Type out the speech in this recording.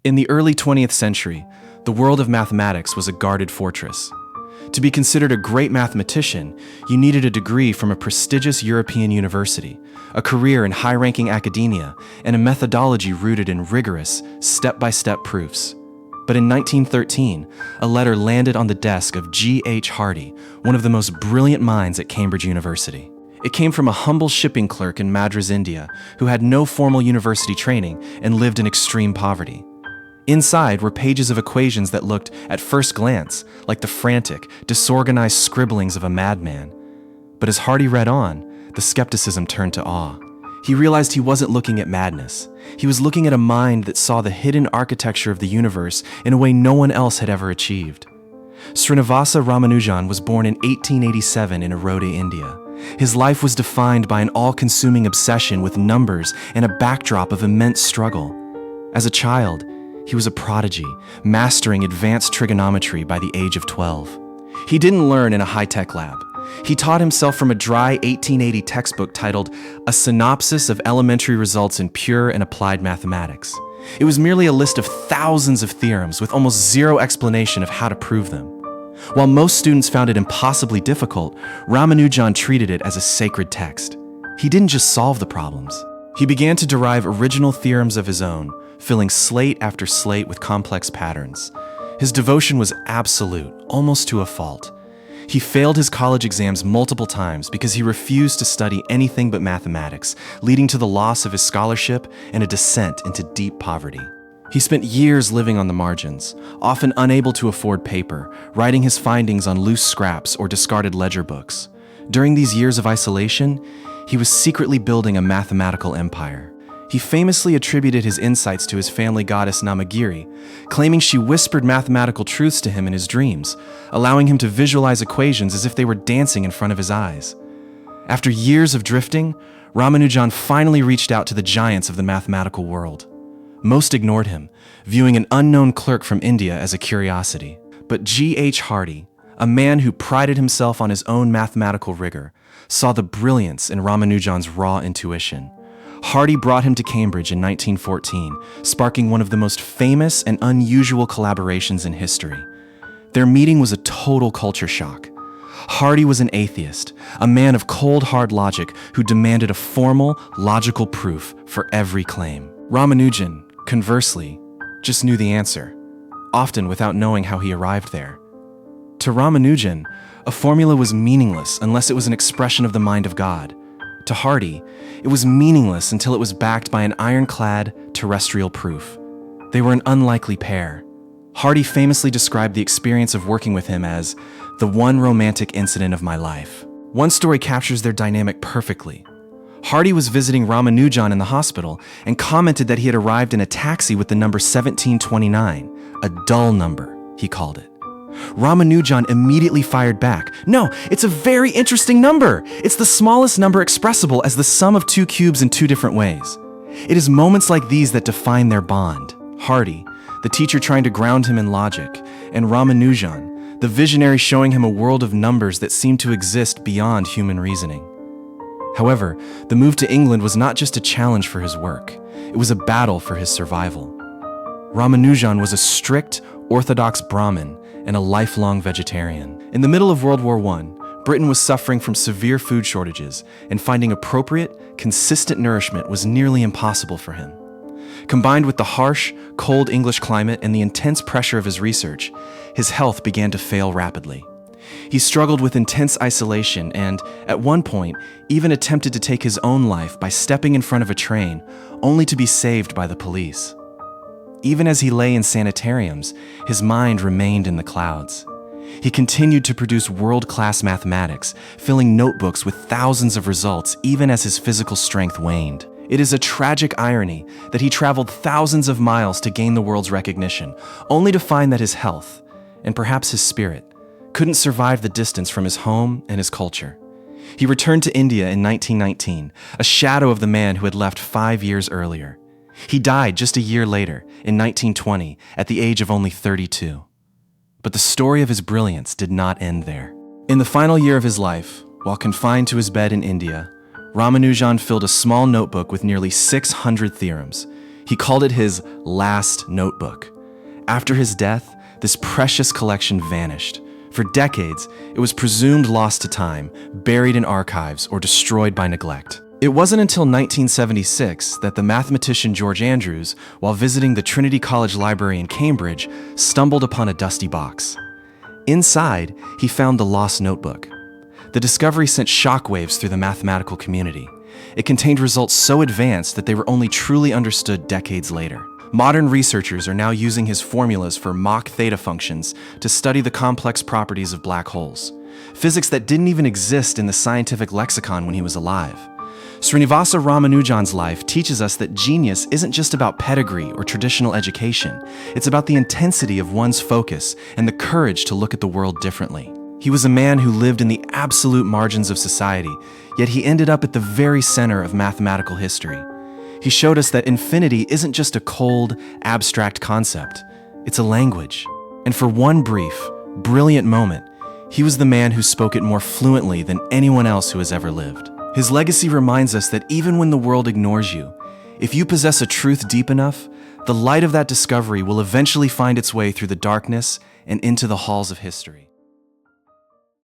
In the early 20th century, the world of mathematics was a guarded fortress. To be considered a great mathematician, you needed a degree from a prestigious European university, a career in high-ranking academia, and a methodology rooted in rigorous, step-by-step proofs. But in 1913, a letter landed on the desk of G.H. Hardy, one of the most brilliant minds at Cambridge University. It came from a humble shipping clerk in Madras, India, who had no formal university training and lived in extreme poverty. Inside were pages of equations that looked, at first glance, like the frantic, disorganized scribblings of a madman. But as Hardy read on, the skepticism turned to awe. He realized he wasn't looking at madness. He was looking at a mind that saw the hidden architecture of the universe in a way no one else had ever achieved. Srinivasa Ramanujan was born in 1887 in Erode, India. His life was defined by an all-consuming obsession with numbers and a backdrop of immense struggle. As a child, he was a prodigy, mastering advanced trigonometry by the age of 12. He didn't learn in a high-tech lab. He taught himself from a dry 1880 textbook titled A Synopsis of Elementary Results in Pure and Applied Mathematics. It was merely a list of thousands of theorems with almost zero explanation of how to prove them. While most students found it impossibly difficult, Ramanujan treated it as a sacred text. He didn't just solve the problems. He began to derive original theorems of his own, filling slate after slate with complex patterns. His devotion was absolute, almost to a fault. He failed his college exams multiple times because he refused to study anything but mathematics, leading to the loss of his scholarship and a descent into deep poverty. He spent years living on the margins, often unable to afford paper, writing his findings on loose scraps or discarded ledger books. During these years of isolation, he was secretly building a mathematical empire. He famously attributed his insights to his family goddess Namagiri, claiming she whispered mathematical truths to him in his dreams, allowing him to visualize equations as if they were dancing in front of his eyes. After years of drifting, Ramanujan finally reached out to the giants of the mathematical world. Most ignored him, viewing an unknown clerk from India as a curiosity. But G.H. Hardy, a man who prided himself on his own mathematical rigor, saw the brilliance in Ramanujan's raw intuition. Hardy brought him to Cambridge in 1914, sparking one of the most famous and unusual collaborations in history. Their meeting was a total culture shock. Hardy was an atheist, a man of cold, hard logic who demanded a formal, logical proof for every claim. Ramanujan, conversely, just knew the answer, often without knowing how he arrived there. To Ramanujan, a formula was meaningless unless it was an expression of the mind of God. To Hardy, it was meaningless until it was backed by an ironclad, terrestrial proof. They were an unlikely pair. Hardy famously described the experience of working with him as the one romantic incident of my life. One story captures their dynamic perfectly. Hardy was visiting Ramanujan in the hospital and commented that he had arrived in a taxi with the number 1729, a dull number, he called it. Ramanujan immediately fired back. No, it's a very interesting number. It's the smallest number expressible as the sum of two cubes in two different ways. It is moments like these that define their bond. Hardy, the teacher trying to ground him in logic, and Ramanujan, the visionary showing him a world of numbers that seemed to exist beyond human reasoning. However, the move to England was not just a challenge for his work. It was a battle for his survival. Ramanujan was a strict, orthodox Brahmin and a lifelong vegetarian. In the middle of World War I, Britain was suffering from severe food shortages, and finding appropriate, consistent nourishment was nearly impossible for him. Combined with the harsh, cold English climate and the intense pressure of his research, his health began to fail rapidly. He struggled with intense isolation and, at one point, even attempted to take his own life by stepping in front of a train, only to be saved by the police. Even as he lay in sanitariums, his mind remained in the clouds. He continued to produce world-class mathematics, filling notebooks with thousands of results even as his physical strength waned. It is a tragic irony that he traveled thousands of miles to gain the world's recognition, only to find that his health, and perhaps his spirit, couldn't survive the distance from his home and his culture. He returned to India in 1919, a shadow of the man who had left 5 years earlier. He died just a year later, in 1920, at the age of only 32. But the story of his brilliance did not end there. In the final year of his life, while confined to his bed in India, Ramanujan filled a small notebook with nearly 600 theorems. He called it his last notebook. After his death, this precious collection vanished. For decades, it was presumed lost to time, buried in archives, or destroyed by neglect. It wasn't until 1976 that the mathematician George Andrews, while visiting the Trinity College Library in Cambridge, stumbled upon a dusty box. Inside, he found the lost notebook. The discovery sent shockwaves through the mathematical community. It contained results so advanced that they were only truly understood decades later. Modern researchers are now using his formulas for Mach theta functions to study the complex properties of black holes, physics that didn't even exist in the scientific lexicon when he was alive. Srinivasa Ramanujan's life teaches us that genius isn't just about pedigree or traditional education. It's about the intensity of one's focus and the courage to look at the world differently. He was a man who lived in the absolute margins of society, yet he ended up at the very center of mathematical history. He showed us that infinity isn't just a cold, abstract concept. It's a language. And for one brief, brilliant moment, he was the man who spoke it more fluently than anyone else who has ever lived. His legacy reminds us that even when the world ignores you, if you possess a truth deep enough, the light of that discovery will eventually find its way through the darkness and into the halls of history.